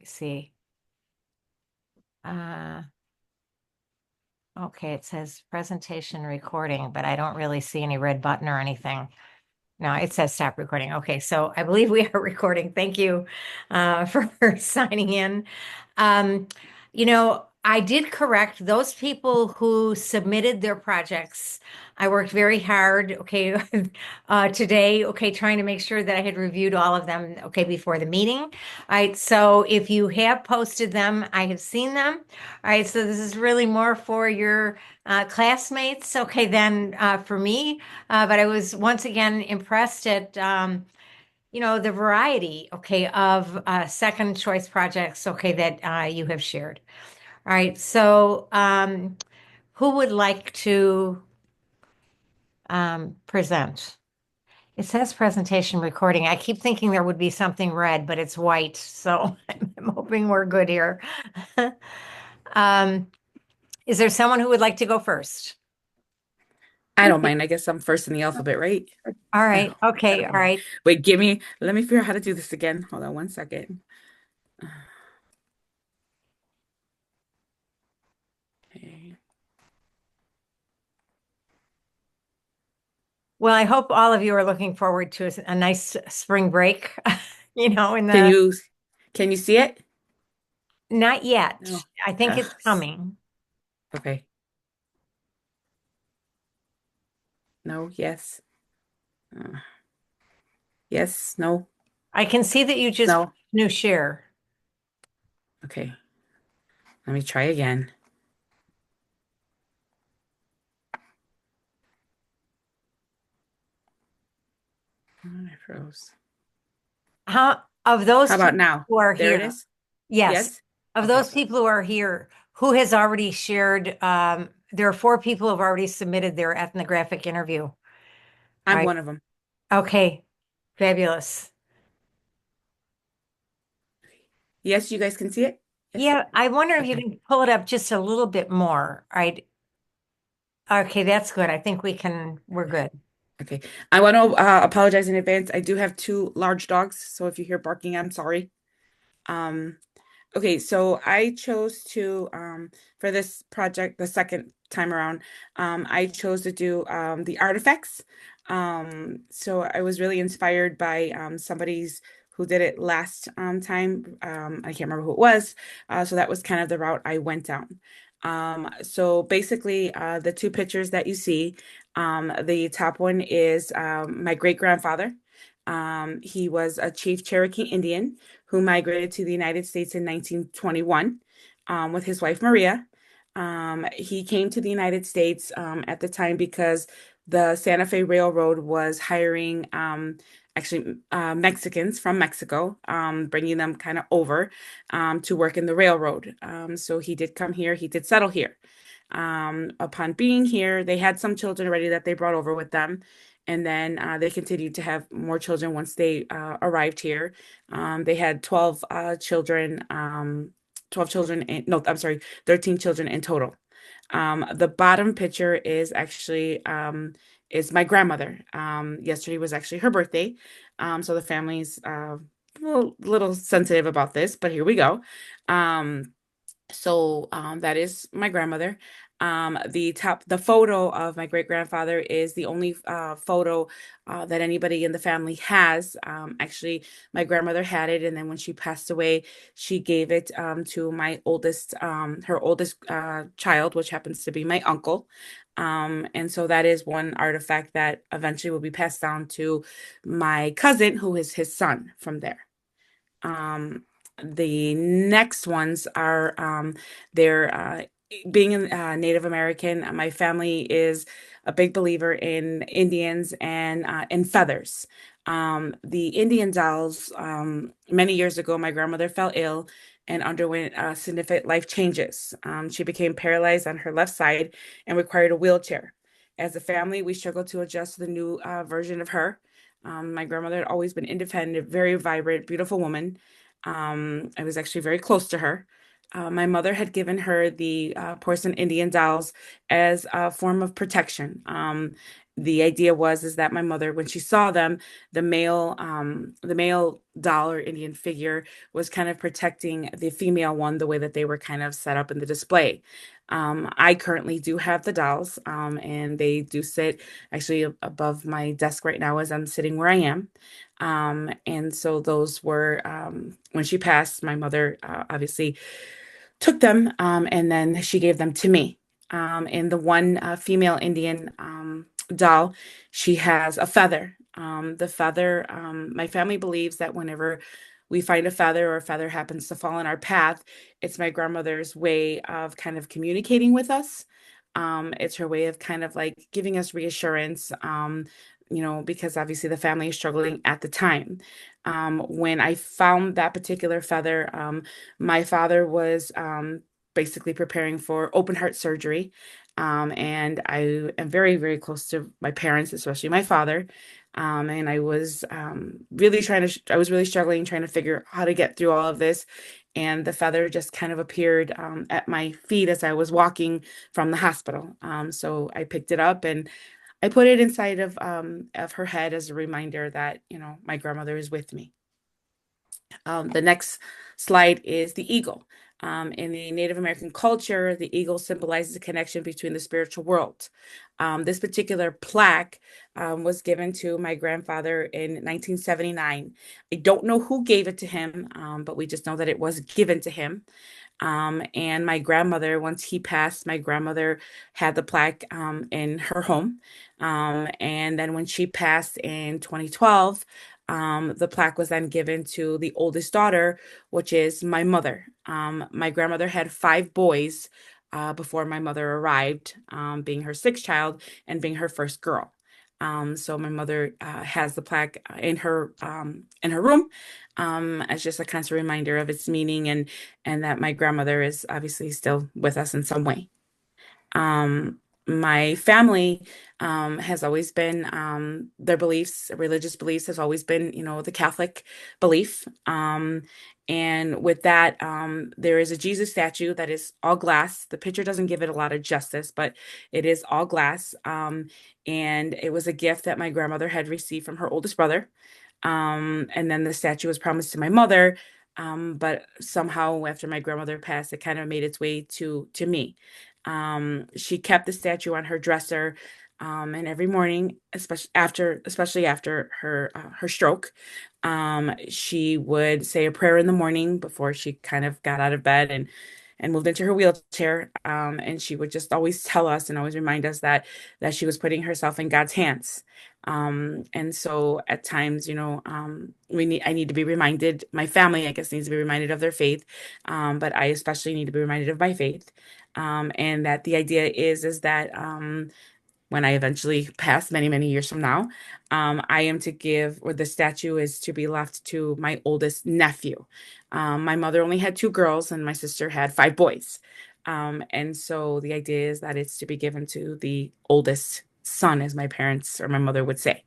see. Uh, okay, it says presentation recording, but I don't really see any red button or anything. No, it says stop recording. Okay, so I believe we are recording. Thank you for signing in. Um, I did correct those people who submitted their projects. I worked very hard, okay, today, okay, trying to make sure that I had reviewed all of them, okay, before the meeting. All right, so if you have posted them, I have seen them. All right, so this is really more for your classmates, okay, than for me. But I was once again impressed at the variety, okay, of second choice projects, okay, that you have shared. All right, so who would like to present? It says presentation recording. I keep thinking there would be something red, but it's white, so I'm hoping we're good here. Um, is there someone who would like to go first? I don't mind. I guess I'm first in the alphabet, right? All I right, don't, I okay, don't all mind. right. Wait, let me figure out how to do this again. Hold on one second. Okay. Well, I hope all of you are looking forward to a nice spring break, in Can the you can you see it? not yet. No. I think Ugh. it's coming. Okay. No, yes. Uh, yes, no, I can see that you just no. new share. Okay. Let me try again. Oh, I froze. How of those How about people now? who are There it here? is? Yes, Yes? of Okay. those people who are here, who has already shared? There are four people who have already submitted their ethnographic interview. All I'm right. one of them. Okay. Fabulous. Yes, you guys can see it? Yes. Yeah, I wonder if you Okay. can pull it up just a little bit more. All right. Okay, that's good. I think we're good. Okay. I want to apologize in advance. I do have two large dogs, so if you hear barking, I'm sorry. Um, okay, so I chose to for this project the second time around, I chose to do the artifacts. So I was really inspired by somebody's who did it last time. I can't remember who it was. So that was kind of the route I went down. So basically, the two pictures that you see, the top one is my great grandfather. He was a Chief Cherokee Indian who migrated to the United States in 1921 with his wife Maria. He came to the United States at the time because the Santa Fe Railroad was hiring actually Mexicans from Mexico, bringing them kind of over to work in the railroad. So he did come here, he did settle here. Upon being here, they had some children already that they brought over with them. And then they continued to have more children once they arrived here. They had 12 children, 12 children, no, I'm sorry, 13 children in total. The bottom picture is actually is my grandmother. Yesterday was actually her birthday. So the family's a little sensitive about this, but here we go. Um, that is my grandmother. The photo of my great grandfather is the only photo that anybody in the family has. Actually, my grandmother had it, and then when she passed away, she gave it to her oldest child, which happens to be my uncle. And so that is one artifact that eventually will be passed down to my cousin, who is his son from there. Um, the next ones are they're being a Native American. My family is a big believer in Indians and in feathers. The Indian dolls, many years ago, my grandmother fell ill and underwent significant life changes. She became paralyzed on her left side and required a wheelchair. As a family, we struggled to adjust to the new version of her. My grandmother had always been independent, very vibrant, beautiful woman. I was actually very close to her. My mother had given her the porcelain Indian dolls as a form of protection. The idea was is that my mother, when she saw them, the male doll or Indian figure was kind of protecting the female one the way that they were kind of set up in the display. I currently do have the dolls, and they do sit actually above my desk right now as I'm sitting where I am. And so those were, when she passed, my mother obviously took them, and then she gave them to me. And the one female Indian doll, she has a feather. The feather, my family believes that whenever we find a feather or a feather happens to fall in our path, it's my grandmother's way of kind of communicating with us. It's her way of kind of like giving us reassurance, because obviously the family is struggling at the time. When I found that particular feather, my father was basically preparing for open heart surgery. And I am very, very close to my parents, especially my father. And I was I was really struggling trying to figure how to get through all of this. And the feather just kind of appeared at my feet as I was walking from the hospital. So I picked it up and I put it inside of her head as a reminder that, my grandmother is with me. The next slide is the eagle. In the Native American culture, the eagle symbolizes a connection between the spiritual world. This particular plaque was given to my grandfather in 1979. I don't know who gave it to him, but we just know that it was given to him. And my grandmother, once he passed, my grandmother had the plaque in her home. And then when she passed in 2012, the plaque was then given to the oldest daughter, which is my mother. My grandmother had five boys before my mother arrived, being her sixth child and being her first girl. So my mother has the plaque in her room, as just a constant reminder of its meaning and that my grandmother is obviously still with us in some way. My family has always been their beliefs, religious beliefs has always been, the Catholic belief. And with that, there is a Jesus statue that is all glass. The picture doesn't give it a lot of justice, but it is all glass. And it was a gift that my grandmother had received from her oldest brother. And then the statue was promised to my mother. But somehow after my grandmother passed, it kind of made its way to me. She kept the statue on her dresser, and every morning, especially after her stroke, she would say a prayer in the morning before she kind of got out of bed and moved into her wheelchair. And she would just always tell us and always remind us that she was putting herself in God's hands. And so at times, I need to be reminded, my family, I guess, needs to be reminded of their faith. But I especially need to be reminded of my faith. And that the idea is that when I eventually pass many, many years from now, I am to give, or the statue is to be left to my oldest nephew. My mother only had two girls, and my sister had five boys. And so the idea is that it's to be given to the oldest son, as my parents or my mother would say.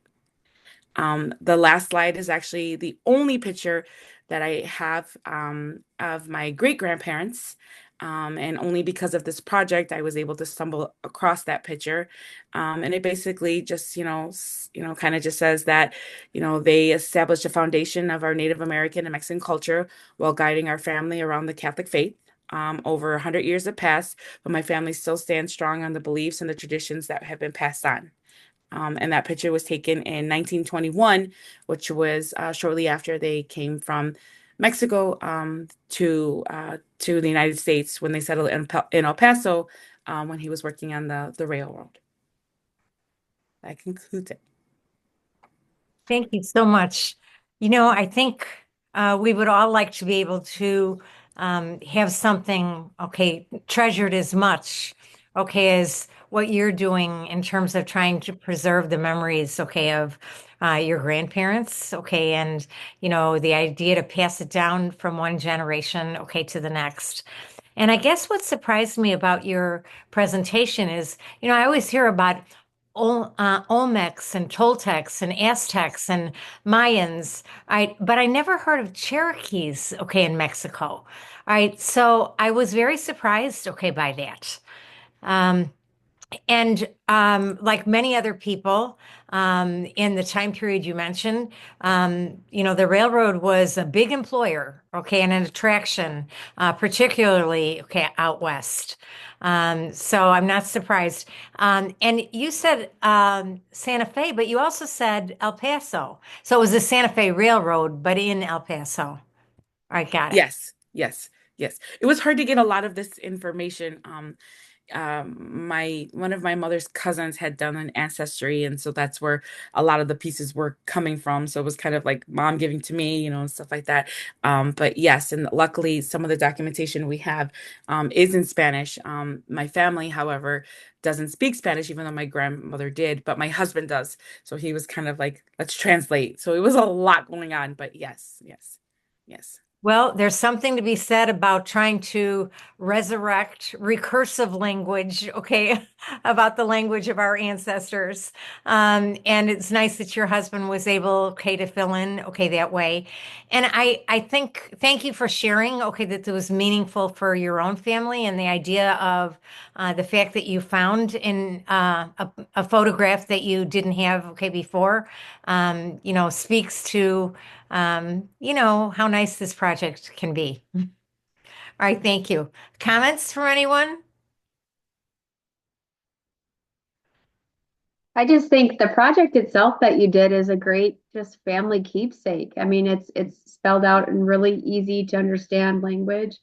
The last slide is actually the only picture that I have of my great grandparents. And only because of this project, I was able to stumble across that picture. And it basically just, kind of just says that, they established a foundation of our Native American and Mexican culture while guiding our family around the Catholic faith. Over 100 years have passed, but my family still stands strong on the beliefs and the traditions that have been passed on. And that picture was taken in 1921, which was shortly after they came from Mexico to the United States when they settled in El Paso when he was working on the railroad. That concludes it. Thank you so much. I think we would all like to be able to have something, okay, treasured as much, okay, as what you're doing in terms of trying to preserve the memories, okay, of your grandparents, okay, and, the idea to pass it down from one generation, okay, to the next. And I guess what surprised me about your presentation is, I always hear about Olmecs and Toltecs and Aztecs and Mayans. But I never heard of Cherokees, okay, in Mexico. All right, so I was very surprised, okay, by that. Um, And like many other people in the time period you mentioned, the railroad was a big employer, okay, and an attraction, particularly, okay, out west. So I'm not surprised. And you said Santa Fe, but you also said El Paso. So it was the Santa Fe Railroad, but in El Paso. I got it. Yes, yes, yes. It was hard to get a lot of this information. My one of my mother's cousins had done an ancestry, and so that's where a lot of the pieces were coming from. So it was kind of like mom giving to me, and stuff like that. But yes, and luckily some of the documentation we have is in Spanish. My family, however, doesn't speak Spanish, even though my grandmother did, but my husband does. So he was kind of like, let's translate. So it was a lot going on, but yes, yes, yes. Well, there's something to be said about trying to resurrect recursive language, okay, about the language of our ancestors. And it's nice that your husband was able, okay, to fill in, okay, that way. And I think, thank you for sharing, okay, that it was meaningful for your own family and the idea of the fact that you found in a photograph that you didn't have, okay, before, speaks to how nice this project can be. All right, thank you. Comments from anyone? I just think the project itself that you did is a great just family keepsake. I mean, it's spelled out in really easy to understand language.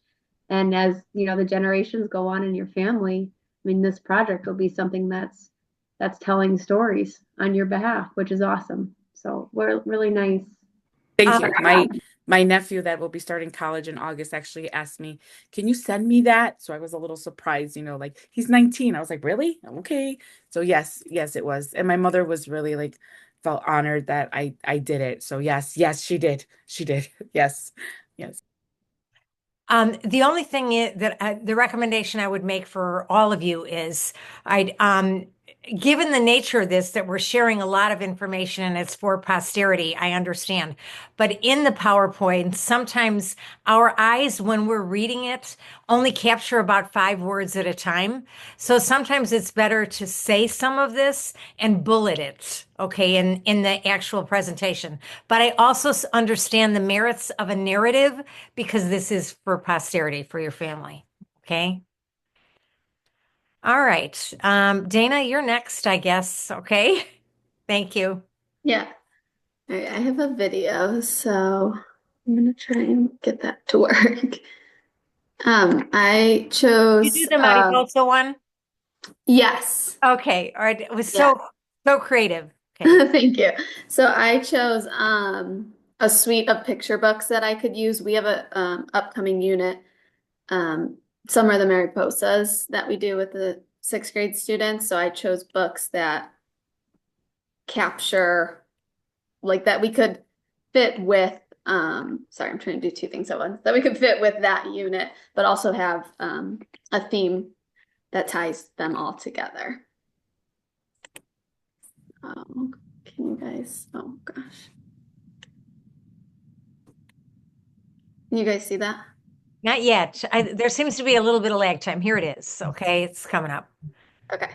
And as you know, the generations go on in your family, I mean, this project will be something that's telling stories on your behalf, which is awesome. So we're really nice. Thank Uh, you. My nephew that will be starting college in August actually asked me, "Can you send me that?" So I was a little surprised, like he's 19. I was like, "Really? Okay." So yes, yes, it was. And my mother was really like felt honored that I did it. So yes, yes, she did. She did. Yes. Yes. The only thing that the recommendation I would make for all of you is given the nature of this, that we're sharing a lot of information and it's for posterity, I understand. But in the PowerPoint, sometimes our eyes, when we're reading it, only capture about 5 words at a time. So sometimes it's better to say some of this and bullet it, okay, in the actual presentation. But I also understand the merits of a narrative because this is for posterity, for your family, okay? All right. Dana, you're next, I guess. Okay. Thank you. Yeah. All right, I have a video, so I'm gonna try and get that to work. I You do chose the Mariposa one? yes. Okay. All right. It was Yeah. so creative. Okay. Thank you. So I chose a suite of picture books that I could use. We have a upcoming unit, Summer of the Mariposas, that we do with the sixth grade students. So I chose books that capture like that we could fit with sorry, I'm trying to do two things at once, that we could fit with that unit, but also have a theme that ties them all together. Can you guys, oh gosh. Can you guys see that? Not yet. There seems to be a little bit of lag time. Here it is. Okay. It's coming up. Okay.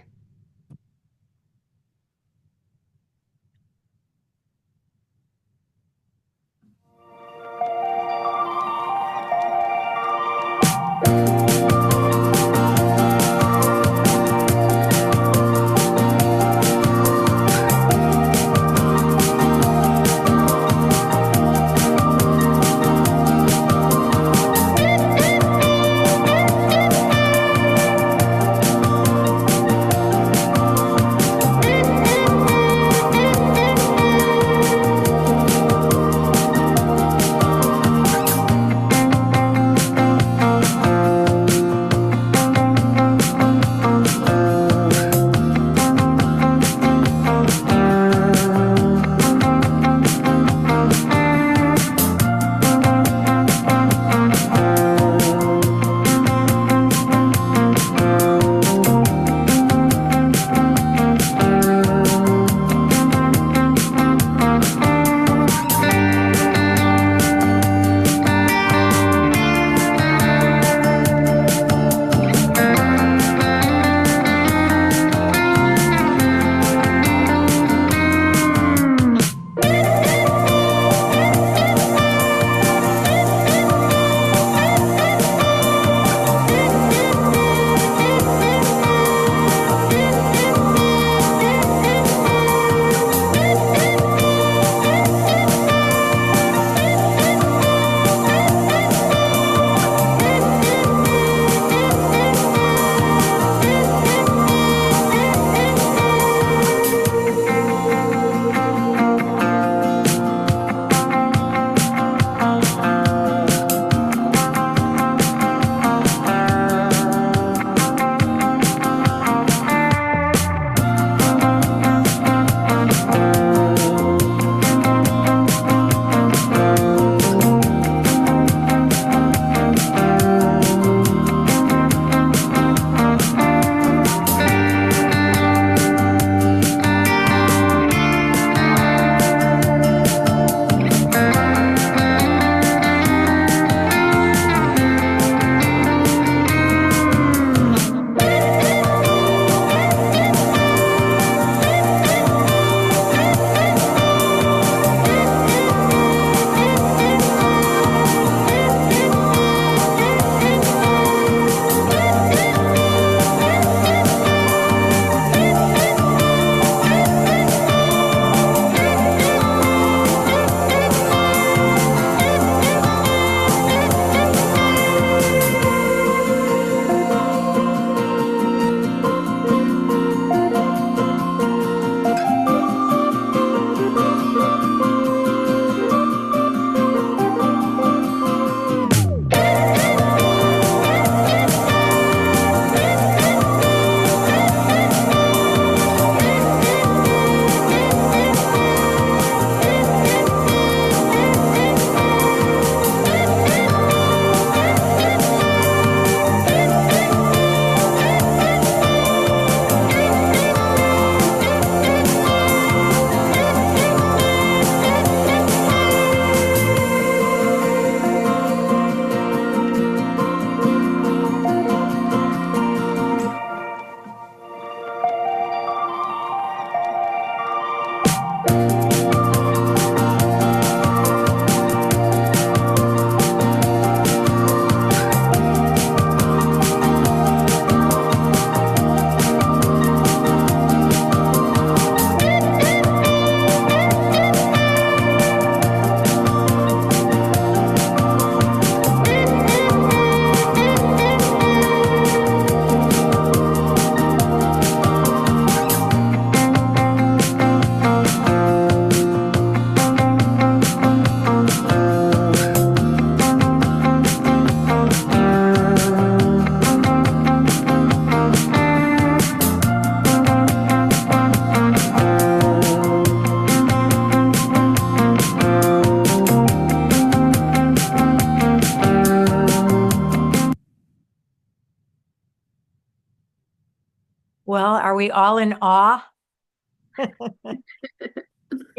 Well, are we all in awe?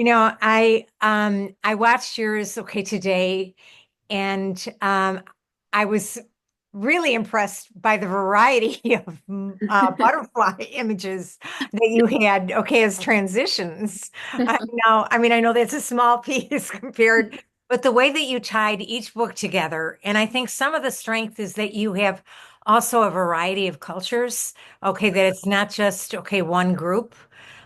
I watched yours, okay, today, and I was really impressed by the variety of butterfly images that you had, okay, as transitions. I know that's a small piece compared, but the way that you tied each book together, and I think some of the strength is that you have also a variety of cultures, okay, that it's not just, okay, one group.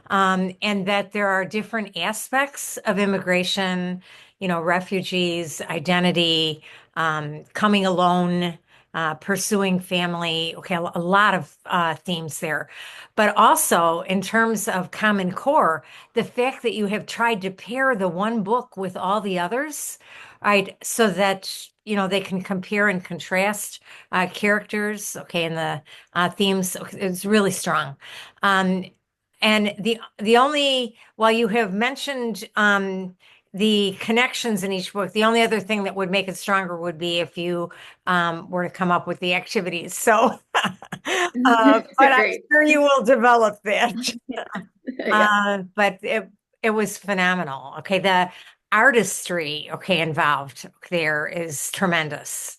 And that there are different aspects of immigration, refugees, identity, coming alone, pursuing family. Okay, a lot of themes there. But also, in terms of Common Core, the fact that you have tried to pair the one book with all the others, right, so that they can compare and contrast characters, okay, and the themes. It's really strong. Um, and the only, while you have mentioned the connections in each book, the only other thing that would make it stronger would be if you were to come up with the activities. So, but I'm Great. sure you will develop that. Yeah, But it was phenomenal. Okay, the artistry, okay, involved there is tremendous,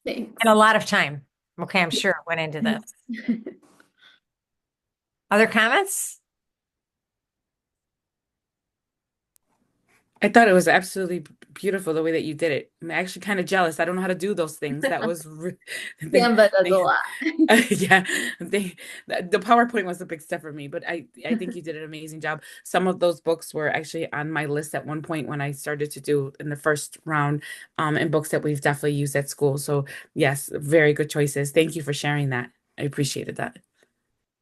thanks. and a lot of time. Okay, I'm sure went into this. Other comments? I thought it was absolutely beautiful the way that you did it. I'm actually kind of jealous. I don't know how to do those things. That was they, Canva does a they, lot. yeah, the PowerPoint was a big step for me, but I think you did an amazing job. Some of those books were actually on my list at one point when I started to do in the first round, and books that we've definitely used at school. So yes, very good choices. Thank you for sharing that. I appreciated that.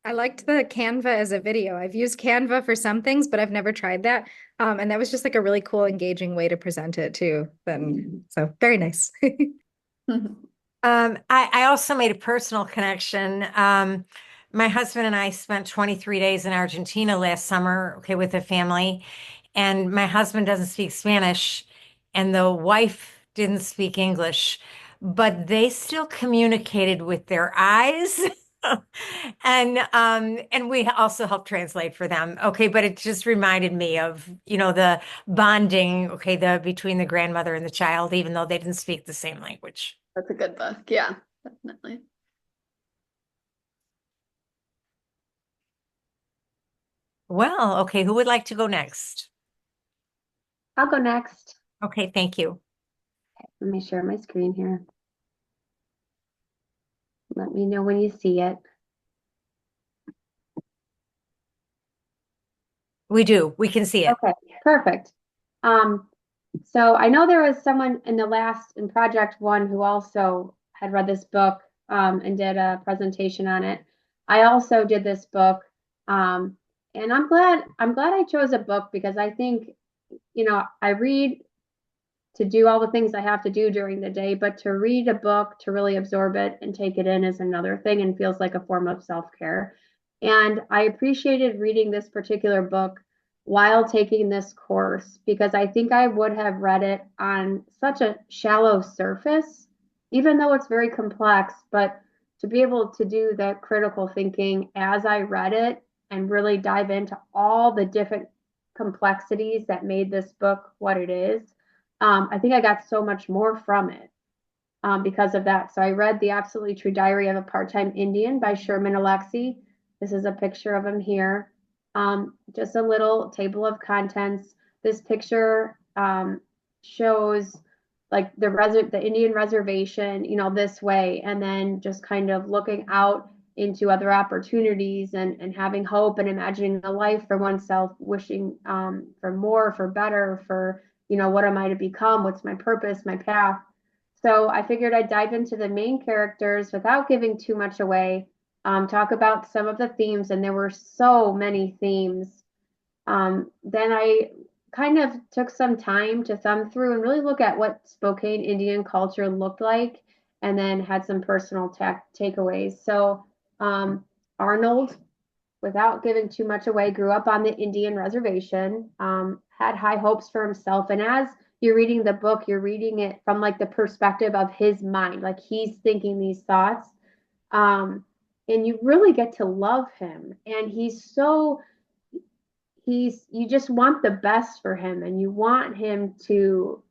I liked the Canva as a video. I've used Canva for some things, but I've never tried that. And that was just like a really cool, engaging way to present it too. Then, so very nice. I also made a personal connection. My husband and I spent 23 days in Argentina last summer, okay, with a family. And my husband doesn't speak Spanish, and the wife didn't speak English, but they still communicated with their eyes. And we also helped translate for them. Okay, but it just reminded me of, the bonding, okay, the between the grandmother and the child, even though they didn't speak the same language. That's a good book. Yeah, definitely. Well, okay, who would like to go next? I'll go next. Okay, thank you. Let me share my screen here. Let me know when you see it. We do. We can see it. Okay, perfect. So I know there was someone in project one who also had read this book and did a presentation on it. I also did this book. And I'm glad I chose a book because I think, I read to do all the things I have to do during the day, but to read a book, to really absorb it and take it in is another thing and feels like a form of self-care. And I appreciated reading this particular book while taking this course because I think I would have read it on such a shallow surface, even though it's very complex, but to be able to do the critical thinking as I read it and really dive into all the different complexities that made this book what it is, I think I got so much more from it because of that. So I read The Absolutely True Diary of a Part-Time Indian by Sherman Alexie. This is a picture of him here. Just a little table of contents. This picture shows like the Indian reservation, this way, and then just kind of looking out into other opportunities and having hope and imagining a life for oneself, wishing for more, for better, for what am I to become? What's my purpose, my path? So I figured I'd dive into the main characters without giving too much away, talk about some of the themes, and there were so many themes. Then I kind of took some time to thumb through and really look at what Spokane Indian culture looked like, and then had some personal takeaways. So Arnold, without giving too much away, grew up on the Indian reservation, had high hopes for himself. And as you're reading the book, you're reading it from like the perspective of his mind, like he's thinking these thoughts. and you really get to love him. And you just want the best for him, and you want him to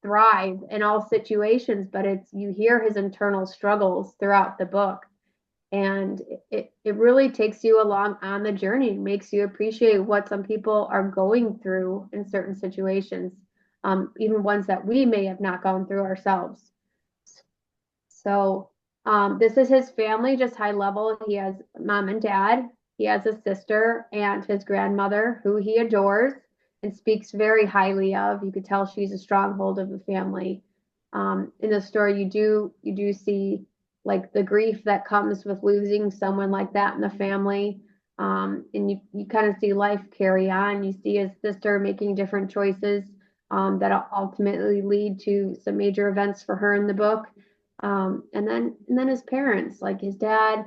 thrive in all situations, but you hear his internal struggles throughout the book. And it really takes you along on the journey, makes you appreciate what some people are going through in certain situations, even ones that we may have not gone through ourselves. So this is his family, just high level. He has mom and dad. He has a sister and his grandmother, who he adores and speaks very highly of. You could tell she's a stronghold of the family. In the story, you do see like the grief that comes with losing someone like that in the family. And you kind of see life carry on. You see his sister making different choices that ultimately lead to some major events for her in the book. And then his parents, like his dad,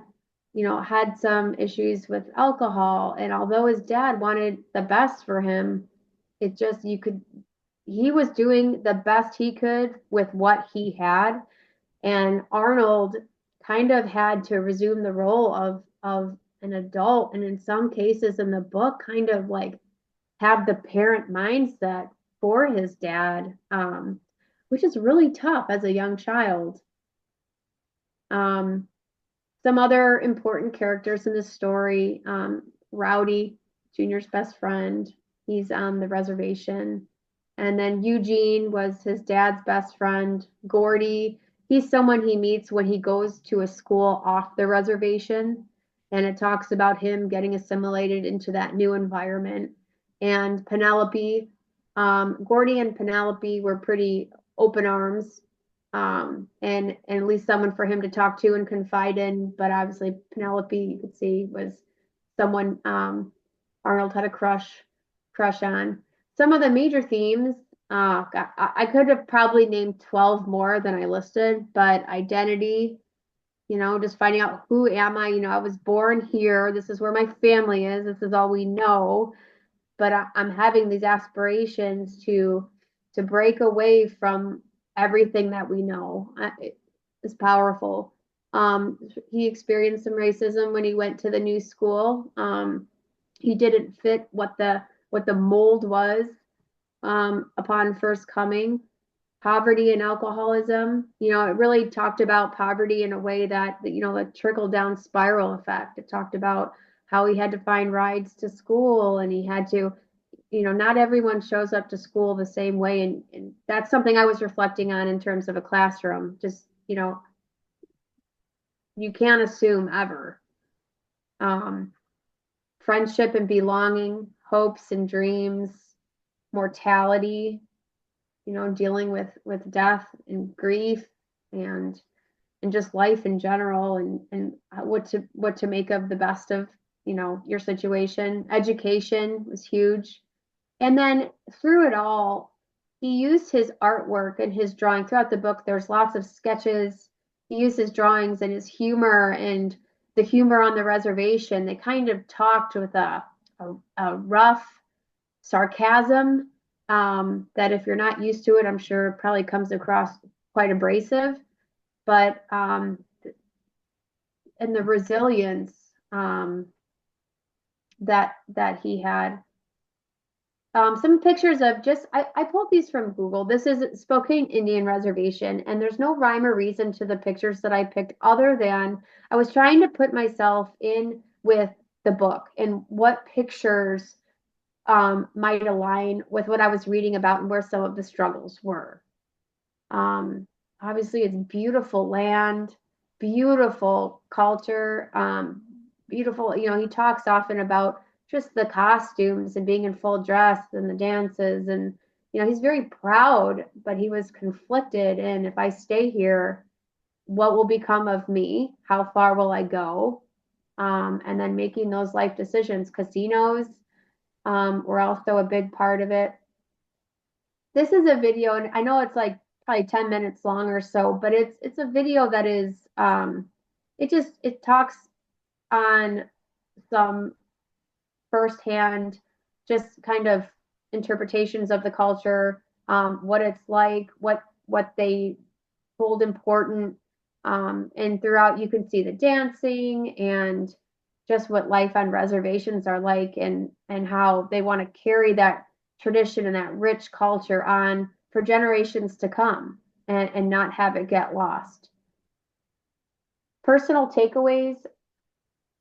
had some issues with alcohol. And although his dad wanted the best for him, it just, he was doing the best he could with what he had. And Arnold kind of had to resume the role of an adult. And in some cases in the book, kind of like have the parent mindset for his dad, which is really tough as a young child. Um, some other important characters in the story, Rowdy, Junior's best friend, he's on the reservation. And then Eugene was his dad's best friend. Gordy, he's someone he meets when he goes to a school off the reservation. And it talks about him getting assimilated into that new environment. And Penelope, Gordy and Penelope were pretty open arms, and at least someone for him to talk to and confide in. But obviously, Penelope, you could see, was someone Arnold had a crush on. Some of the major themes, I could have probably named 12 more than I listed, but identity, just finding out, who am I? I was born here. This is where my family is. This is all we know. But I'm having these aspirations to break away from everything that we know. It's powerful. He experienced some racism when he went to the new school. He didn't fit what the mold was, upon first coming. Poverty and alcoholism, it really talked about poverty in a way that, the trickle down spiral effect. It talked about how he had to find rides to school, and he had to, not everyone shows up to school the same way. And that's something I was reflecting on in terms of a classroom. Just, you can't assume ever. Um, Friendship and belonging, hopes and dreams, mortality, dealing with death and grief, and just life in general, and what to make of the best of, your situation. Education was huge. And then through it all, he used his artwork and his drawing throughout the book. There's lots of sketches. He used his drawings and his humor, and the humor on the reservation. They kind of talked with a rough sarcasm, that if you're not used to it, I'm sure it probably comes across quite abrasive. But and the resilience, that he had. Some pictures of just, I pulled these from Google. This is Spokane Indian Reservation, and there's no rhyme or reason to the pictures that I picked, other than I was trying to put myself in with the book and what pictures might align with what I was reading about and where some of the struggles were. Obviously, it's beautiful land, beautiful culture, beautiful. He talks often about just the costumes and being in full dress and the dances, and he's very proud, but he was conflicted. And if I stay here, what will become of me? How far will I go? And then making those life decisions. Casinos were also a big part of it. This is a video, and I know it's like probably 10 minutes long or so, but it's a video that is, it talks on some firsthand, just kind of interpretations of the culture, what it's like, what they hold important, And throughout, you can see the dancing and just what life on reservations are like, and how they want to carry that tradition and that rich culture on for generations to come, and not have it get lost. Personal takeaways.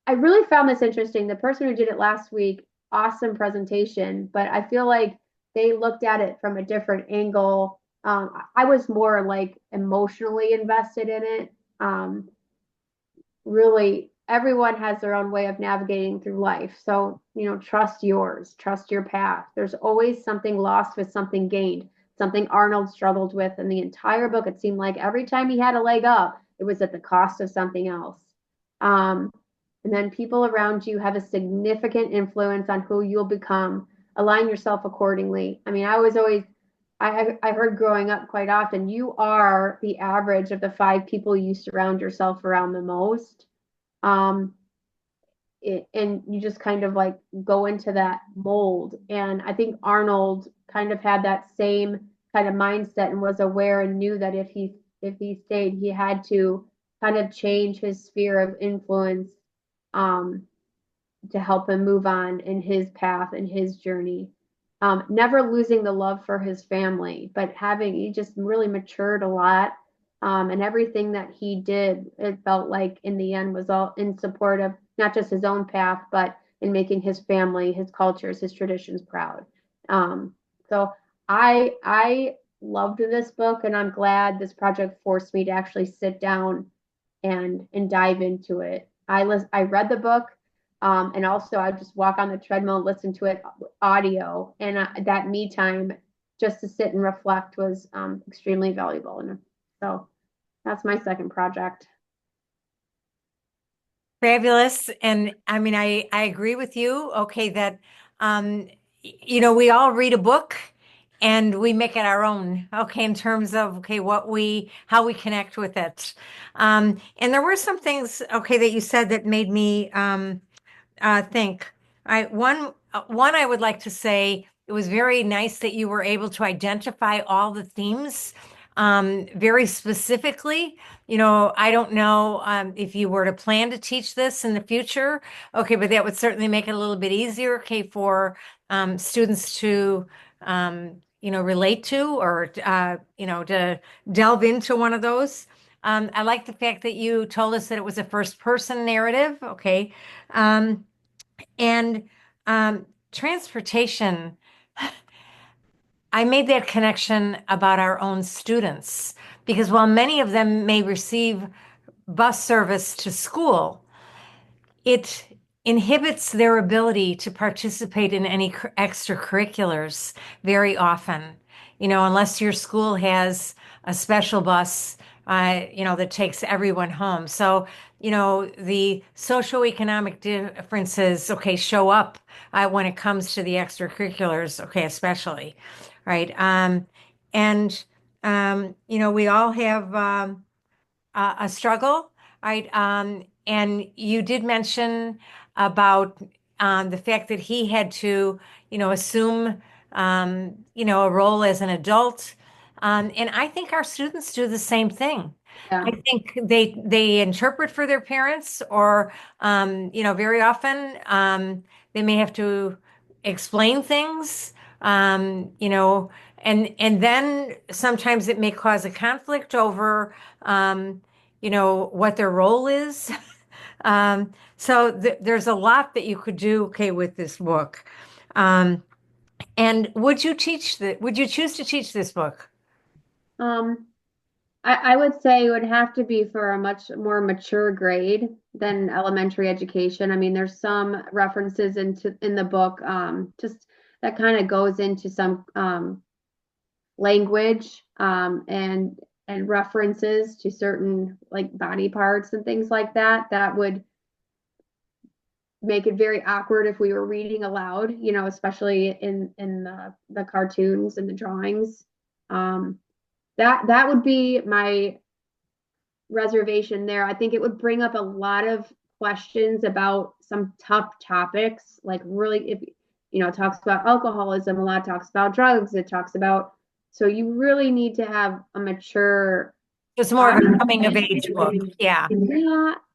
I really found this interesting. The person who did it last week, awesome presentation, but I feel like they looked at it from a different angle. I was more like emotionally invested in it. Really, everyone has their own way of navigating through life. So, trust yours, trust your path. There's always something lost with something gained, something Arnold struggled with in the entire book. It seemed like every time he had a leg up, it was at the cost of something else. Um, and then people around you have a significant influence on who you'll become. Align yourself accordingly. I mean, I was always, I heard growing up quite often, you are the average of the 5 people you surround yourself around the most. Um, and you just kind of like go into that mold. And I think Arnold kind of had that same kind of mindset and was aware and knew that if he stayed, he had to kind of change his sphere of influence, um, to help him move on in his path and his journey. Never losing the love for his family, but he just really matured a lot. And everything that he did, it felt like in the end was all in support of not just his own path, but in making his family, his cultures, his traditions proud. So I loved this book, and I'm glad this project forced me to actually sit down and dive into it. I read the book, and also I just walk on the treadmill and listen to it audio, and that me time just to sit and reflect was extremely valuable. And so that's my second project. Fabulous. And I mean, I agree with you. Okay, that we all read a book and we make it our own. Okay, in terms of okay, how we connect with it. And there were some things, okay, that you said that made me think. One I would like to say it was very nice that you were able to identify all the themes very specifically. I don't know if you were to plan to teach this in the future, okay, but that would certainly make it a little bit easier, okay, for students to relate to, or to delve into one of those. I like the fact that you told us that it was a first person narrative, okay. And transportation, I made that connection about our own students because while many of them may receive bus service to school, it inhibits their ability to participate in any extracurriculars very often. Unless your school has a special bus, that takes everyone home. So, the socioeconomic differences, okay, show up when it comes to the extracurriculars, okay, especially, right? And, we all have a struggle, right? And you did mention about the fact that he had to, assume, a role as an adult. And I think our students do the same thing. Yeah. I think they interpret for their parents, or very often they may have to explain things, and then sometimes it may cause a conflict over what their role is. So there's a lot that you could do, okay, with this book. And would you choose to teach this book? Um, I would say it would have to be for a much more mature grade than elementary education. I mean, there's some references in the book, just that kind of goes into some language, and references to certain like body parts and things like that would make it very awkward if we were reading aloud, especially in the cartoons and the drawings. That would be my reservation there. I think it would bring up a lot of questions about some tough topics, like really, if it talks about alcoholism, a lot talks about drugs, it talks about, so you really need to have a mature It's more of a coming of age book. Yeah.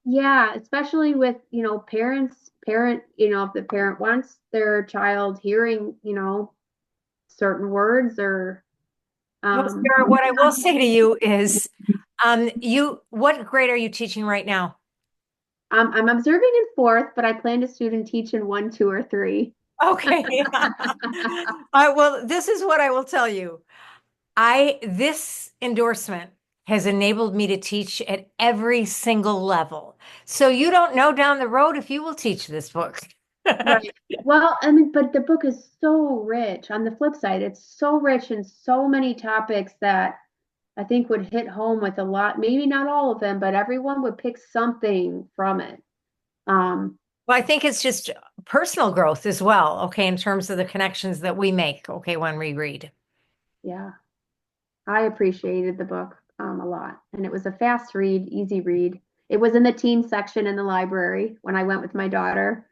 Yeah, especially with, if the parent wants their child hearing, certain words or, Well, um, Sarah, what I will say to you is, what grade are you teaching right now? I'm observing in fourth, but I plan to student teach in one, two, or three. Okay. Well, this is what I will tell you. This endorsement has enabled me to teach at every single level. So you don't know down the road if you will teach this book. Right. Well, I mean, but the book is so rich. On the flip side, it's so rich in so many topics that I think would hit home with a lot, maybe not all of them, but everyone would pick something from it. Um, Well, I think it's just personal growth as well, okay, in terms of the connections that we make, okay, when we read. yeah, I appreciated the book a lot. And it was a fast read, easy read. It was in the teen section in the library when I went with my daughter.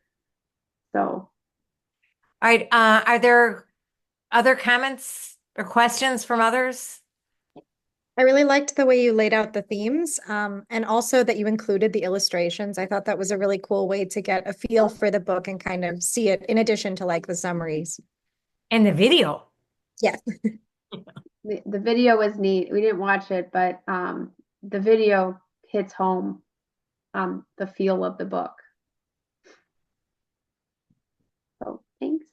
So All right, are there other comments or questions from others? I really liked the way you laid out the themes, and also that you included the illustrations. I thought that was a really cool way to get a feel for the book and kind of see it in addition to like the summaries. And the video. Yeah. the video was neat. We didn't watch it, but the video hits home the feel of the book. So thanks.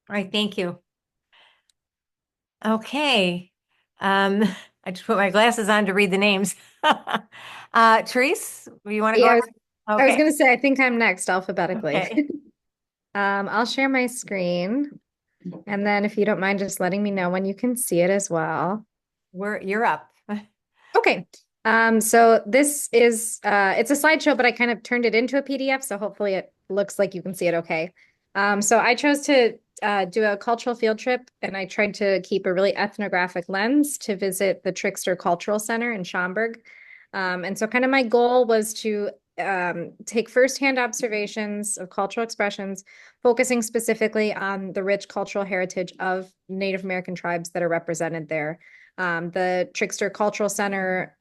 All right, thank you. Okay. I just put my glasses on to read the names. Therese, you want to go Yeah, ahead? I was Okay. gonna say, I think I'm next alphabetically. Okay. I'll share my screen, and then if you don't mind just letting me know when you can see it as well. You're up. Okay. So this is it's a slideshow, but I kind of turned it into a PDF, so hopefully it looks like you can see it okay. So I chose to do a cultural field trip, and I tried to keep a really ethnographic lens to visit the Trickster Cultural Center in Schaumburg. And so kind of my goal was to take firsthand observations of cultural expressions, focusing specifically on the rich cultural heritage of Native American tribes that are represented there. The Trickster Cultural Center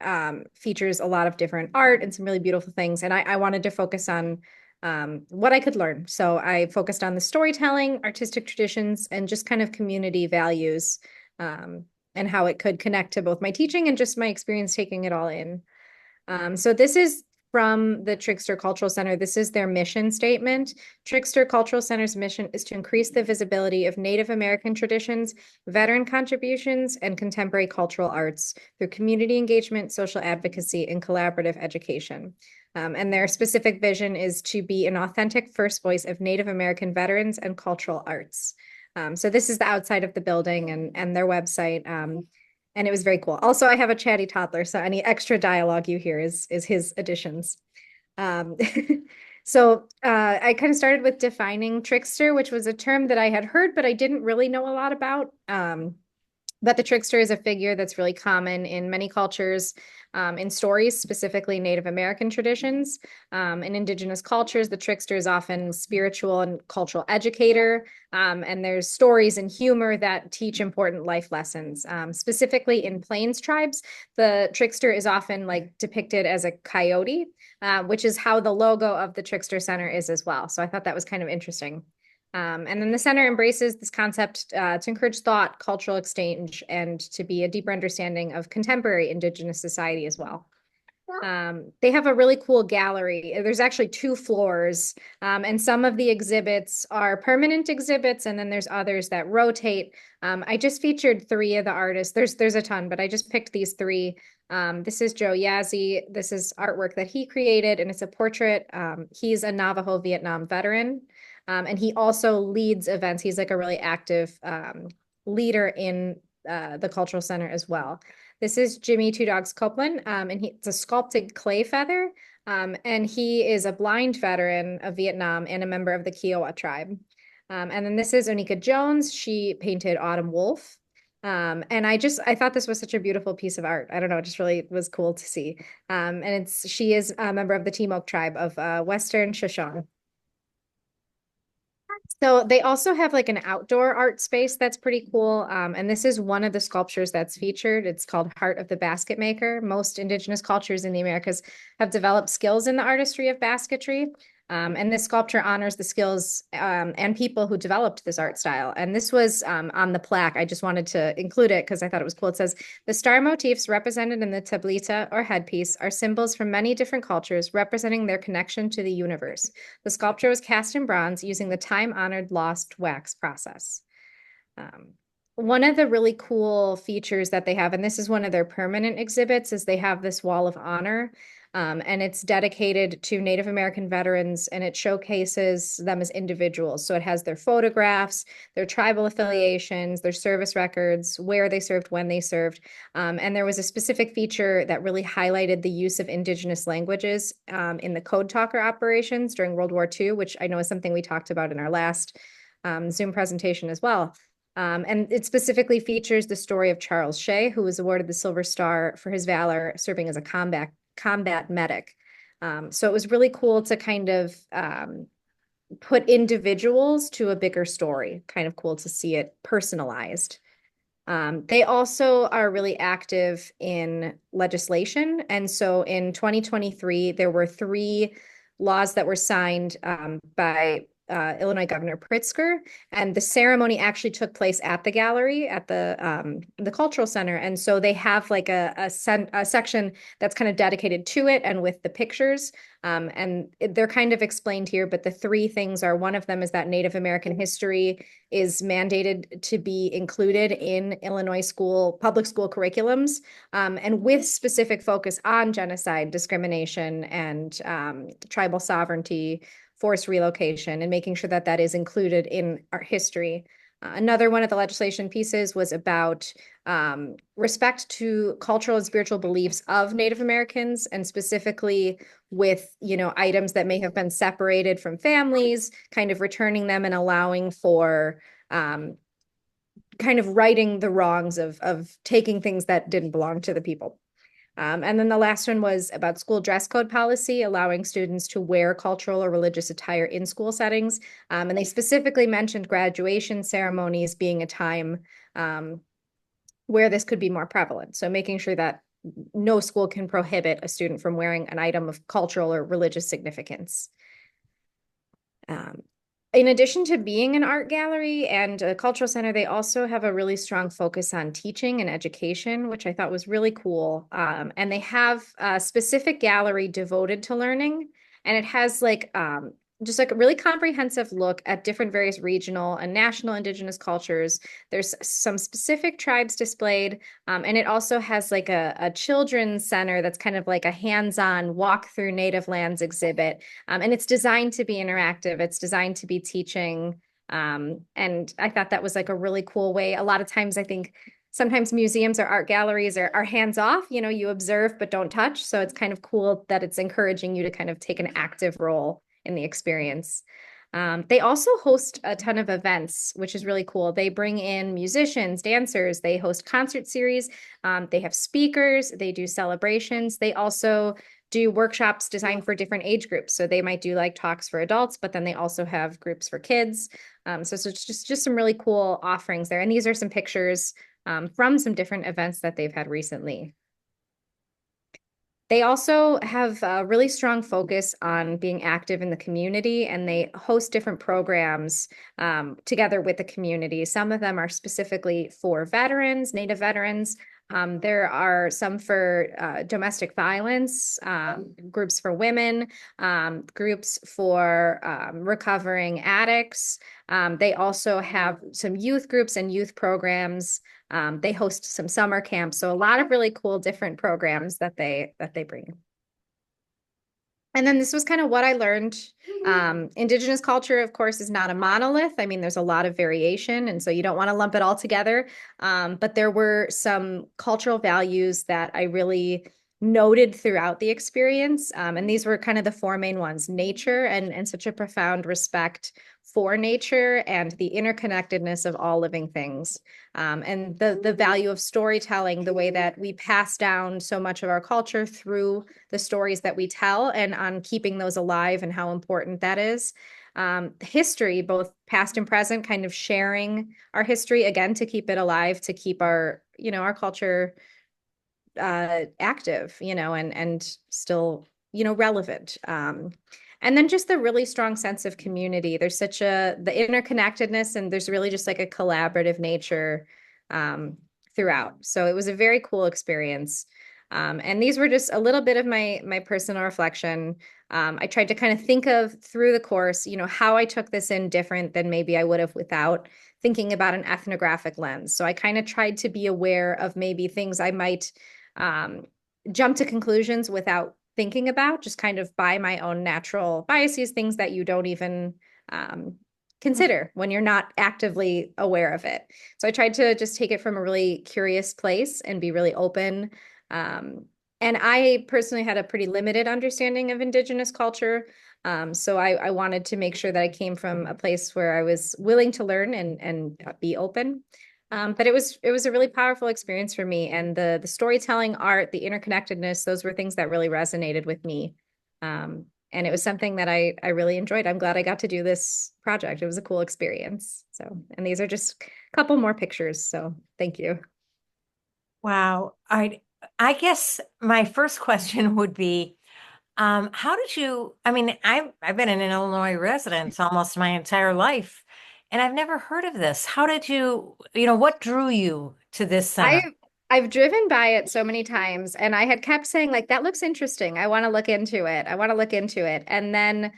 features a lot of different art and some really beautiful things. And I wanted to focus on what I could learn. So I focused on the storytelling, artistic traditions, and just kind of community values, and how it could connect to both my teaching and just my experience taking it all in. So this is from the Trickster Cultural Center. This is their mission statement. Trickster Cultural Center's mission is to increase the visibility of Native American traditions, veteran contributions, and contemporary cultural arts through community engagement, social advocacy, and collaborative education. And their specific vision is to be an authentic first voice of Native American veterans and cultural arts. So this is the outside of the building and their website. And it was very cool. Also, I have a chatty toddler, so any extra dialogue you hear is his additions. Um, so I kind of started with defining trickster, which was a term that I had heard, but I didn't really know a lot about. But the trickster is a figure that's really common in many cultures, in stories, specifically Native American traditions. In indigenous cultures, the trickster is often spiritual and cultural educator. And there's stories and humor that teach important life lessons. Specifically in Plains tribes, the trickster is often like depicted as a coyote, which is how the logo of the Trickster Center is as well. So I thought that was kind of interesting. And then the center embraces this concept to encourage thought, cultural exchange, and to be a deeper understanding of contemporary Indigenous society as well. They have a really cool gallery. There's actually 2 floors, and some of the exhibits are permanent exhibits, and then there's others that rotate. I just featured 3 of the artists. There's a ton, but I just picked these 3. This is Joe Yazzie. This is artwork that he created, and it's a portrait. He's a Navajo Vietnam veteran. And he also leads events. He's like a really active leader in the cultural center as well. This is Jimmy Two Dogs Copeland, and it's a sculpted clay feather. And he is a blind veteran of Vietnam and a member of the Kiowa tribe. And then this is Onika Jones. She painted Autumn Wolf. And I thought this was such a beautiful piece of art. I don't know, it just really was cool to see. And she is a member of the Timok tribe of Western Shoshone. So they also have like an outdoor art space that's pretty cool. And this is one of the sculptures that's featured. It's called Heart of the Basket Maker. Most indigenous cultures in the Americas have developed skills in the artistry of basketry. And this sculpture honors the skills and people who developed this art style. And this was on the plaque. I just wanted to include it because I thought it was cool. It says, the star motifs represented in the tablita or headpiece are symbols from many different cultures representing their connection to the universe. The sculpture was cast in bronze using the time-honored lost wax process. One of the really cool features that they have, and this is one of their permanent exhibits, is they have this wall of honor. And it's dedicated to Native American veterans, and it showcases them as individuals. So it has their photographs, their tribal affiliations, their service records, where they served, when they served. And there was a specific feature that really highlighted the use of indigenous languages in the Code Talker operations during World War II, which I know is something we talked about in our last Zoom presentation as well. And it specifically features the story of Charles Shea, who was awarded the Silver Star for his valor serving as a combat medic. So it was really cool to kind of put individuals to a bigger story. Kind of cool to see it personalized. They also are really active in legislation. And so in 2023, there were 3 laws that were signed by Illinois Governor Pritzker, and the ceremony actually took place at the gallery at the cultural center. And so they have like a section that's kind of dedicated to it and with the pictures. And they're kind of explained here, but the 3 things are, one of them is that Native American history is mandated to be included in Illinois public school curriculums, and with specific focus on genocide, discrimination, and tribal sovereignty, forced relocation, and making sure that that is included in our history. Another one of the legislation pieces was about respect to cultural and spiritual beliefs of Native Americans, and specifically with, items that may have been separated from families, kind of returning them and allowing for kind of righting the wrongs of taking things that didn't belong to the people. And then the last one was about school dress code policy, allowing students to wear cultural or religious attire in school settings. And they specifically mentioned graduation ceremonies being a time where this could be more prevalent. So making sure that no school can prohibit a student from wearing an item of cultural or religious significance. In addition to being an art gallery and a cultural center, they also have a really strong focus on teaching and education, which I thought was really cool. And they have a specific gallery devoted to learning, and it has just like a really comprehensive look at different various regional and national indigenous cultures. There's some specific tribes displayed, and it also has like a children's center that's kind of like a hands-on walk through native lands exhibit. And it's designed to be interactive. It's designed to be teaching. And I thought that was like a really cool way. A lot of times I think sometimes museums or art galleries are hands off, you observe but don't touch. So it's kind of cool that it's encouraging you to kind of take an active role in the experience. They also host a ton of events, which is really cool. They bring in musicians, dancers, they host concert series, they have speakers, they do celebrations. They also do workshops designed for different age groups. So they might do like talks for adults, but then they also have groups for kids. So it's just some really cool offerings there. And these are some pictures from some different events that they've had recently. They also have a really strong focus on being active in the community, and they host different programs together with the community. Some of them are specifically for veterans, Native veterans. There are some for domestic violence, groups for women, groups for recovering addicts. They also have some youth groups and youth programs. They host some summer camps. So a lot of really cool different programs that they bring. And then this was kind of what I learned. Indigenous culture, of course, is not a monolith. I mean, there's a lot of variation, and so you don't want to lump it all together. But there were some cultural values that I really noted throughout the experience. And these were kind of the 4 main ones: nature and such a profound respect for nature and the interconnectedness of all living things. And the value of storytelling, the way that we pass down so much of our culture through the stories that we tell, and on keeping those alive and how important that is. history, both past and present, kind of sharing our history again to keep it alive, to keep our, our culture active, and still, relevant. And then just the really strong sense of community. There's the interconnectedness, and there's really just like a collaborative nature throughout. So it was a very cool experience. And these were just a little bit of my personal reflection. I tried to kind of think of through the course, how I took this in different than maybe I would have without thinking about an ethnographic lens. So I kind of tried to be aware of maybe things I might jump to conclusions without thinking about, just kind of by my own natural biases, things that you don't even consider when you're not actively aware of it. So I tried to just take it from a really curious place and be really open. And I personally had a pretty limited understanding of Indigenous culture. So I wanted to make sure that I came from a place where I was willing to learn and be open. But it was a really powerful experience for me, and the storytelling, art, the interconnectedness, those were things that really resonated with me. And it was something that I really enjoyed. I'm glad I got to do this project. It was a cool experience. So, and these are just a couple more pictures. So thank you. Wow. I guess my first question would be, how did you, I mean, I've been an Illinois resident almost my entire life, and I've never heard of this. How did what drew you to this center? I've driven by it so many times, and I had kept saying, like, that looks interesting. I want to look into it. I want to look into it. And then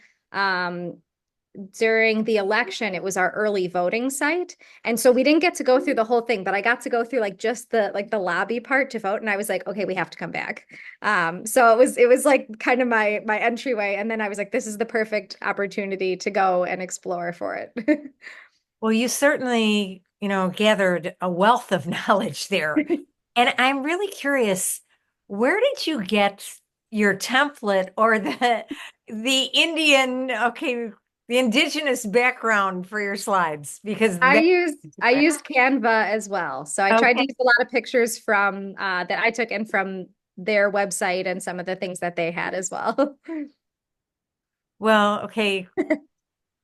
during the election, it was our early voting site. And so we didn't get to go through the whole thing, but I got to go through like just the lobby part to vote. And I was like, okay, we have to come back. So it was like kind of my entryway. And then I was like, this is the perfect opportunity to go and explore for it. Well, you certainly, gathered a wealth of knowledge there. And I'm really curious, where did you get your template or the the indigenous background for your slides? Because I used Canva as well. So I tried to Okay. use a lot of pictures from that I took and from their website and some of the things that they had as well. Well, okay.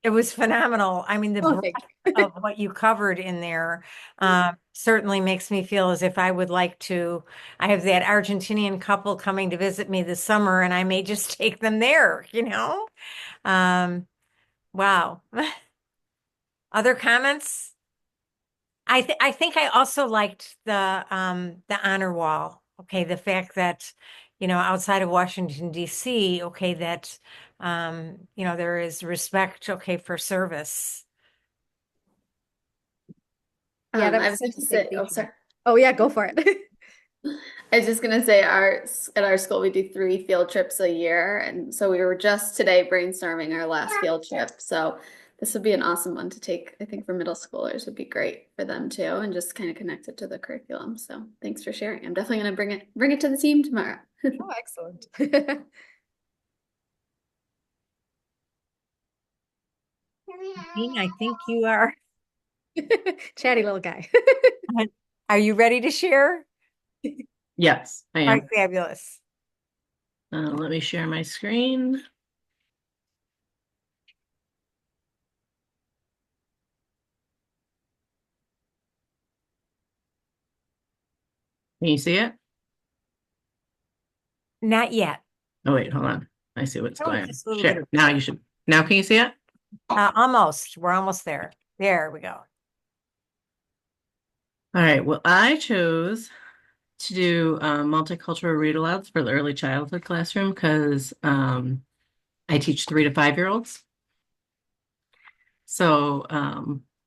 It was phenomenal. I mean, the Oh, breadth thank you. of what you covered in there certainly makes me feel as if I would like to. I have that Argentinian couple coming to visit me this summer, and I may just take them there, Wow. Other comments? I think I also liked the honor wall. Okay, the fact that, outside of Washington, D.C., okay, that there is respect, okay, for service. Yeah, that I was was such a gonna big say, oh, feature. sorry. Oh yeah, go for it. I was just gonna say at our school we do 3 field trips a year, and so we were just today brainstorming our last field trip. So this would be an awesome one to take. I think for middle schoolers would be great for them too, and just kind of connect it to the curriculum. So thanks for sharing. I'm definitely gonna bring it to the team tomorrow. Oh, excellent. Dean, I think you are. Chatty little guy. Are you ready to share? Yes, I All am. right, fabulous. Let me share my screen. Can you see it? Not yet. Oh, wait, hold on. I see what's Oh, going on. just a little Share. bit. Now you should. Now can you see it? Almost. We're almost there. There we go. All right. Well, I chose to do multicultural read alouds for the early childhood classroom because I teach 3 to 5-year-olds. So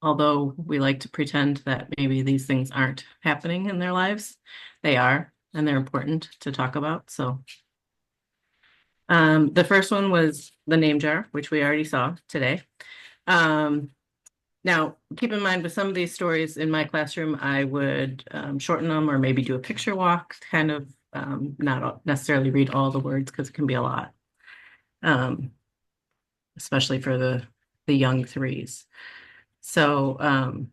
although we like to pretend that maybe these things aren't happening in their lives, they are, and they're important to talk about. So the first one was the name jar, which we already saw today. Now, keep in mind with some of these stories in my classroom, I would shorten them or maybe do a picture walk, kind of not necessarily read all the words because it can be a lot, especially for the young 3s. So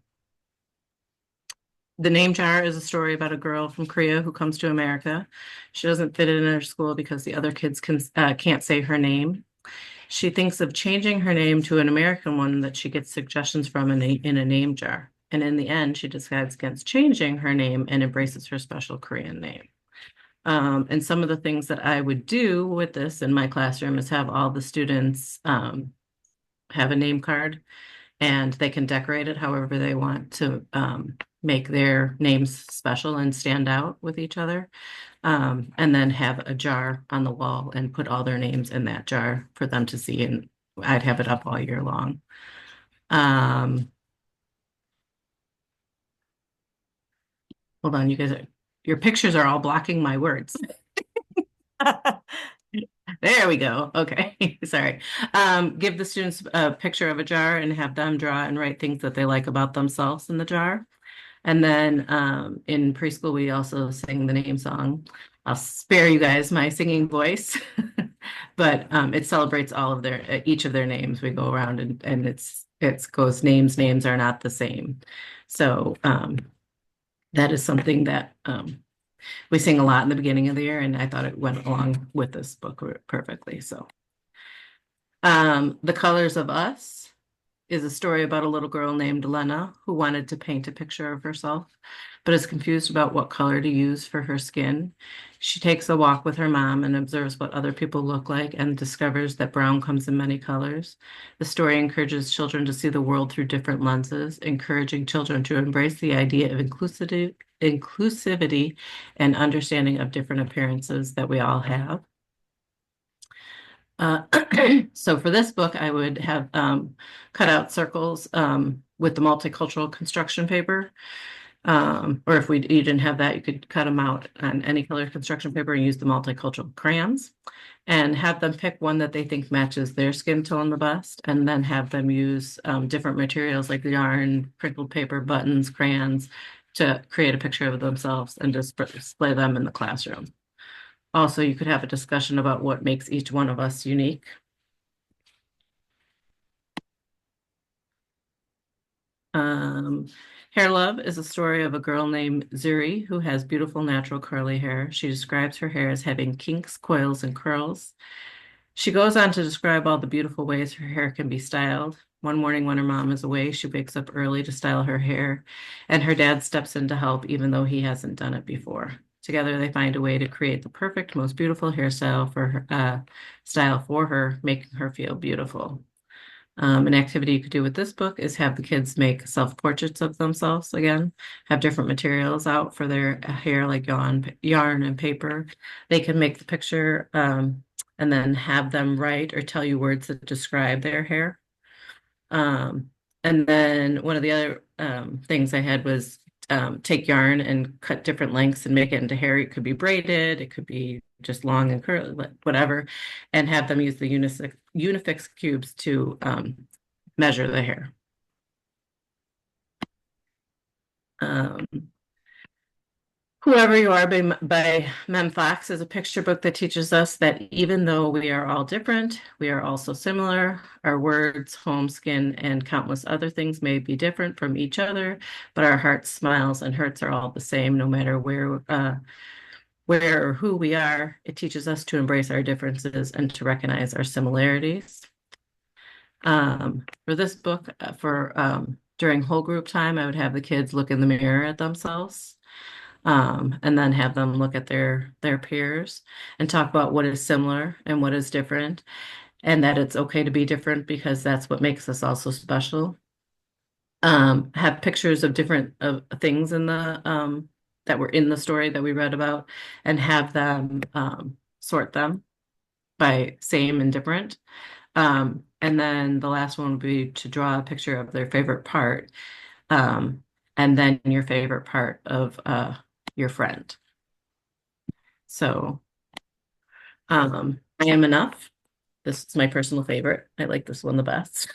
the name jar is a story about a girl from Korea who comes to America. She doesn't fit in her school because the other kids can't say her name. She thinks of changing her name to an American one that she gets suggestions from in a name jar. And in the end, she decides against changing her name and embraces her special Korean name. And some of the things that I would do with this in my classroom is have all the students have a name card, and they can decorate it however they want to make their names special and stand out with each other. And then have a jar on the wall and put all their names in that jar for them to see. And I'd have it up all year long. Hold on, you guys, your pictures are all blocking my words. There we go. Okay, sorry. Give the students a picture of a jar and have them draw and write things that they like about themselves in the jar. And then in preschool, we also sing the name song. I'll spare you guys my singing voice, but it celebrates all of their each of their names. We go around and it goes names are not the same. So that is something that we sing a lot in the beginning of the year, and I thought it went along with this book perfectly. So The Colors of Us is a story about a little girl named Lena who wanted to paint a picture of herself, but is confused about what color to use for her skin. She takes a walk with her mom and observes what other people look like and discovers that brown comes in many colors. The story encourages children to see the world through different lenses, encouraging children to embrace the idea of inclusivity and understanding of different appearances that we all have. So for this book, I would have cut out circles with the multicultural construction paper. Or if you didn't have that, you could cut them out on any color construction paper and use the multicultural crayons and have them pick one that they think matches their skin tone the best, and then have them use different materials like yarn, crinkled paper, buttons, crayons to create a picture of themselves and display them in the classroom. Also, you could have a discussion about what makes each one of us unique. Hair Love is a story of a girl named Zuri who has beautiful natural curly hair. She describes her hair as having kinks, coils, and curls. She goes on to describe all the beautiful ways her hair can be styled. One morning when her mom is away, she wakes up early to style her hair, and her dad steps in to help even though he hasn't done it before. Together, they find a way to create the perfect, most beautiful hairstyle for her, making her feel beautiful. An activity you could do with this book is have the kids make self-portraits of themselves again, have different materials out for their hair, like yarn and paper. They can make the picture and then have them write or tell you words that describe their hair. And then one of the other things I had was take yarn and cut different lengths and make it into hair. It could be braided, it could be just long and curly, whatever, and have them use the Unifix cubes to measure the hair. Whoever You Are by Mem Fox is a picture book that teaches us that even though we are all different, we are also similar. Our words, home, skin, and countless other things may be different from each other, but our hearts, smiles, and hurts are all the same, no matter where or who we are. It teaches us to embrace our differences and to recognize our similarities. For this book, during whole group time, I would have the kids look in the mirror at themselves. And then have them look at their peers and talk about what is similar and what is different, and that it's okay to be different because that's what makes us also special. Have pictures of different things in the that were in the story that we read about, and have them sort them by same and different. And then the last one would be to draw a picture of their favorite part, and then your favorite part of your friend. So I Am Enough. This is my personal favorite. I like this one the best.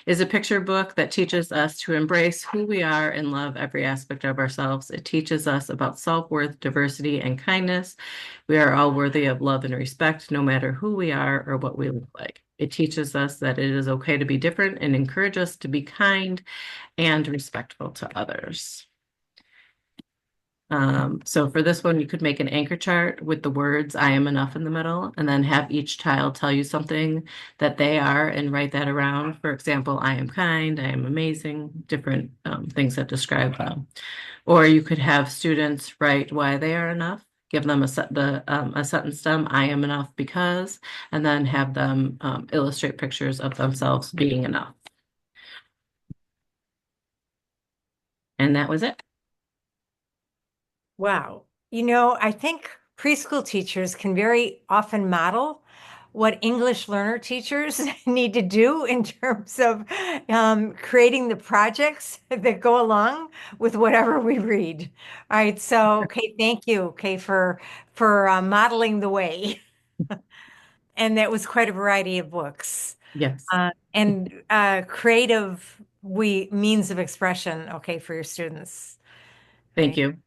Is a picture book that teaches us to embrace who we are and love every aspect of ourselves. It teaches us about self-worth, diversity, and kindness. We are all worthy of love and respect, no matter who we are or what we look like. It teaches us that it is okay to be different and encourage us to be kind and respectful to others. So for this one, you could make an anchor chart with the words "I am enough" in the middle, and then have each child tell you something that they are and write that around. For example, "I am kind," "I am amazing," different things that describe them. Or you could have students write why they are enough, give them a sentence stem, "I am enough because," and then have them illustrate pictures of themselves being enough. And that was it. Wow. You know, I think preschool teachers can very often model what English learner teachers need to do in terms of creating the projects that go along with whatever we read. All right. So, okay, thank you, okay, for modeling the way. And that was quite a variety of books Yes. and creative means of expression, okay, for your students. Thank you.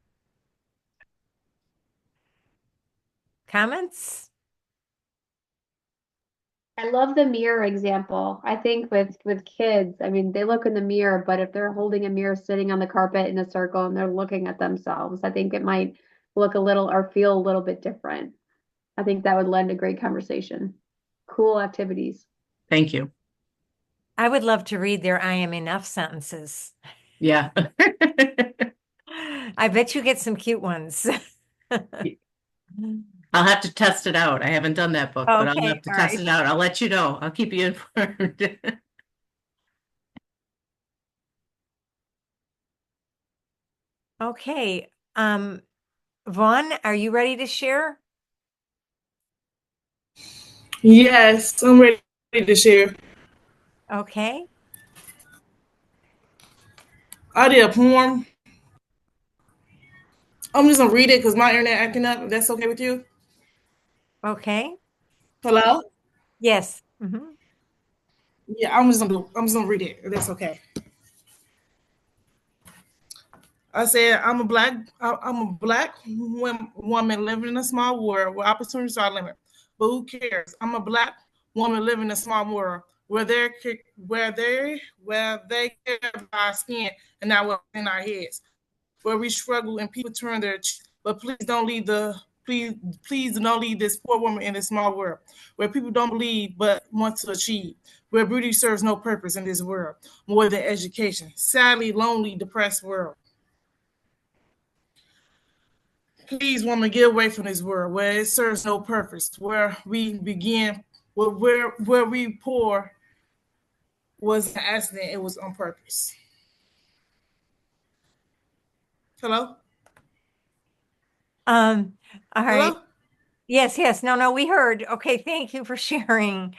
Comments? I love the mirror example. I think with kids, I mean, they look in the mirror, but if they're holding a mirror sitting on the carpet in a circle and they're looking at themselves, I think it might look a little or feel a little bit different. I think that would lend a great conversation. Cool activities. Thank you. I would love to read their "I am enough" sentences. Yeah. I bet you get some cute ones. I'll have to test it out. I haven't done that book, but I'll Okay, have to all test right. it out. I'll let you know. I'll keep you informed. Okay. Vaughn, are you ready to share? Yes, I'm ready to share. Okay. I did a poem. I'm just gonna read it because my internet acting up. If that's okay with you? Okay. Hello? Yes. Mhm. Yeah, I'm just gonna read it. If that's okay. I said I'm a black woman living in a small world where opportunities are limited. But who cares? I'm a black woman living in a small world where they care about our skin and not what's in our heads. Where we struggle and people turn their but please don't leave this poor woman in this small world where people don't believe but want to achieve, where beauty serves no purpose in this world more than education. Sadly, lonely, depressed world. Please, woman, get away from this world where it serves no purpose, where we begin, where we poor was an accident, it was on purpose. Hello? All right. Hello? Yes, yes. No, no, we heard. Okay, thank you for sharing.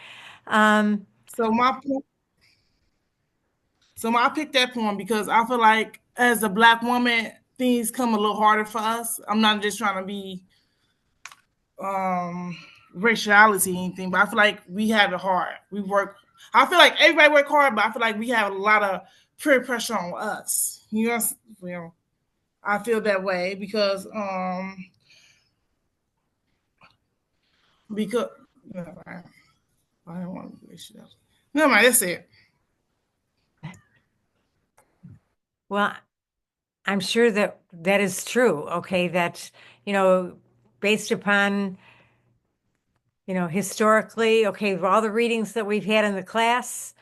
Um, So my So I picked that poem because I feel like as a black woman, things come a little harder for us. I'm not just trying to be um raciality or anything, but I feel like we have it hard. We work. I feel like everybody work hard, but I feel like we have a lot of peer pressure on us. I feel that way because I don't want to racial. Never mind, that's it. well, I'm sure that that is true. Okay, that, based upon, historically, okay, all the readings that we've had in the class,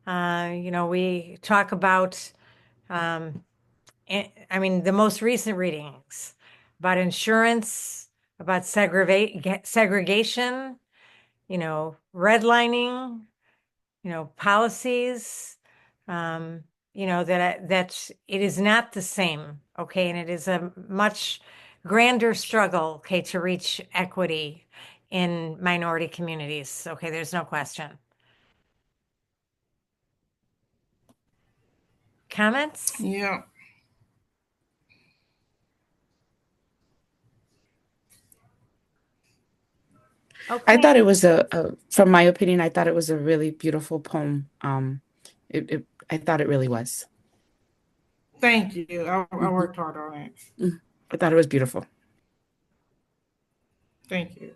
we talk about, I mean, the most recent readings about insurance, about segregation, redlining, policies, um, that it is not the same, okay, and it is a much grander struggle, okay, to reach equity in minority communities. Okay, there's no question. Comments? Yeah. I Okay. thought it was from my opinion, I thought it was a really beautiful poem. I thought it really was. Thank you. I Mhm. worked hard on it. I thought it was beautiful. Thank you.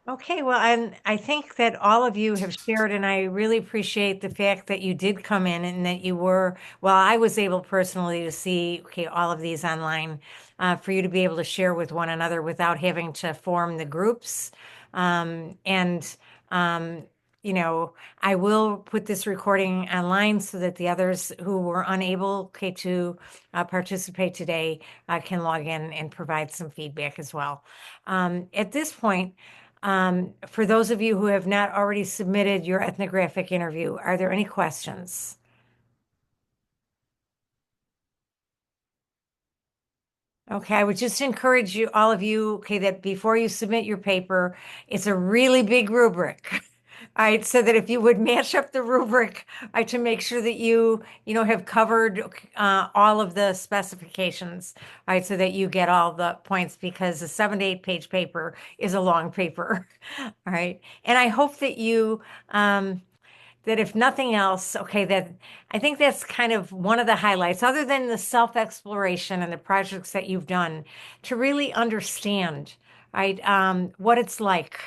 Okay, well, and I think that all of you have shared, and I really appreciate the fact that you did come in and that you were, well, I was able personally to see, okay, all of these online, for you to be able to share with one another without having to form the groups. And, um, you know, I will put this recording online so that the others who were unable, okay, to participate today can log in and provide some feedback as well. At this point, for those of you who have not already submitted your ethnographic interview, are there any questions? Okay, I would just encourage you, all of you, okay, that before you submit your paper, it's a really big rubric. All right, so that if you would match up the rubric, to make sure that you have covered all of the specifications, all right, so that you get all the points because a 7 to 8 page paper is a long paper. All right, and I hope that that if nothing else, okay, that I think that's kind of one of the highlights, other than the self-exploration and the projects that you've done, to really understand, right, what it's like,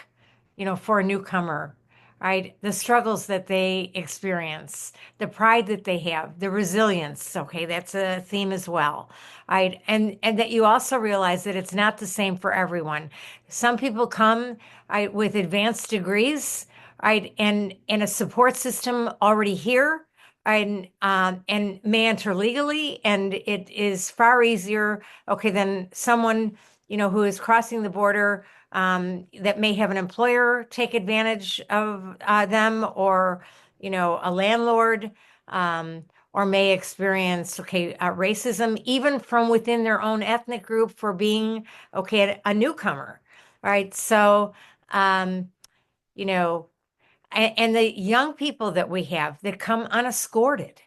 for a newcomer, right, the struggles that they experience, the pride that they have, the resilience, okay, that's a theme as well, right, and that you also realize that it's not the same for everyone. Some people come, right, with advanced degrees, right, and a support system already here, and may enter legally, and it is far easier, okay, than someone who is crossing the border, that may have an employer take advantage of them, or a landlord, or may experience, okay, racism even from within their own ethnic group for being, okay, a newcomer, right? So, you know and the young people that we have that come unescorted,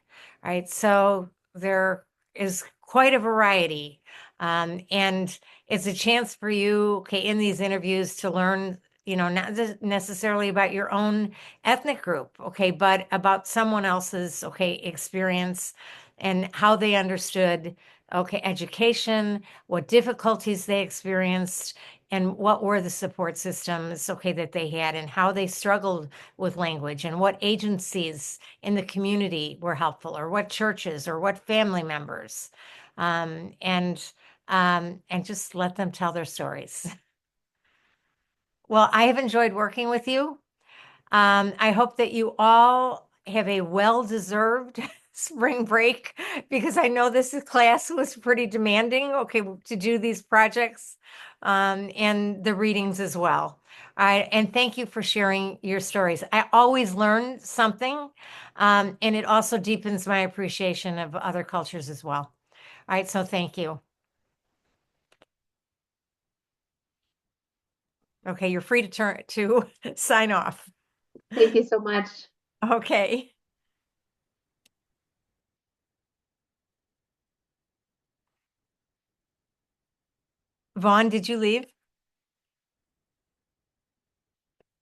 right? So there is quite a variety. And it's a chance for you, okay, in these interviews to learn, not necessarily about your own ethnic group, okay, but about someone else's, okay, experience and how they understood, okay, education, what difficulties they experienced, and what were the support systems, okay, that they had, and how they struggled with language, and what agencies in the community were helpful, or what churches, or what family members, um, and and just let them tell their stories. Well, I have enjoyed working with you. I hope that you all have a well-deserved spring break, because I know this class was pretty demanding, okay, to do these projects, and the readings as well. All right, and thank you for sharing your stories. I always learn something, and it also deepens my appreciation of other cultures as well. All right, so thank you. Okay, you're free to turn to sign off. Thank you so much. Okay. Vaughn, did you leave?